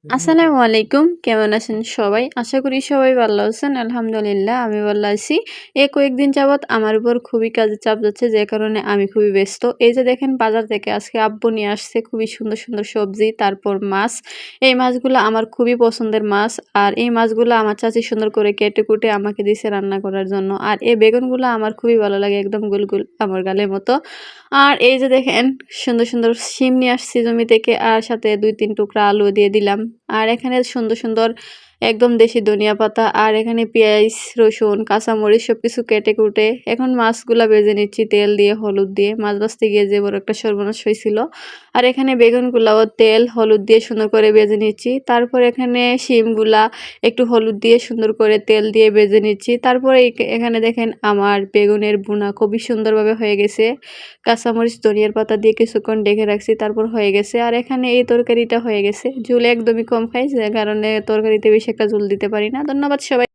আসসালামু আলাইকুম, কেমন আছেন সবাই? আশা করি সবাই ভালো আছেন। আলহামদুলিল্লাহ আমি ভালো আছি। এই কয়েকদিন যাবৎ আমার উপর খুবই কাজের চাপ যাচ্ছে, যে কারণে আমি খুবই ব্যস্ত। এই যে দেখেন, বাজার থেকে আজকে আব্বু নিয়ে আসছে খুবই সুন্দর, সুন্দর সবজি, তারপর মাছ। এই মাছগুলো আমার খুবই পছন্দের মাছ। আর এই মাছগুলো আমার চাচি সুন্দর করে কেটে কুটে আমাকে দিছে রান্না করার জন্য। আর এই বেগুনগুলো আমার খুবই ভালো লাগে, একদম গোল, গোল আমার গালের মতো। আর এই যে দেখেন, সুন্দর, সুন্দর শিম নিয়ে আসছি জমি থেকে, আর সাথে ২-৩ টুকরা আলু দিয়ে দিলাম। আর এখানে সুন্দর, সুন্দর একদম দেশি ধনিয়া পাতা, আর এখানে পেঁয়াজ, রসুন, কাঁচামরিচ সবকিছু কেটে কুটে এখন মাছগুলা ভেজে নিচ্ছি তেল দিয়ে, হলুদ দিয়ে। মাছ ভাজতে গিয়ে যে বড় একটা সর্বনাশ হয়েছিল। আর এখানে বেগুনগুলাও তেল, হলুদ দিয়ে সুন্দর করে ভেজে নিচ্ছি। তারপর এখানে শিমগুলা একটু হলুদ দিয়ে সুন্দর করে তেল দিয়ে ভেজে নিচ্ছি। তারপরে এখানে দেখেন আমার বেগুনের ভুনা খুবই সুন্দরভাবে হয়ে গেছে। কাঁচামরিচ, ধনিয়ার পাতা দিয়ে কিছুক্ষণ ঢেকে রাখছি, তারপর হয়ে গেছে। আর এখানে এই তরকারিটা হয়ে গেছে। ঝোল একদমই কম খাই, যে কারণে তরকারিতে বেশি একটা ঝোল দিতে পারি না। ধন্যবাদ সবাই।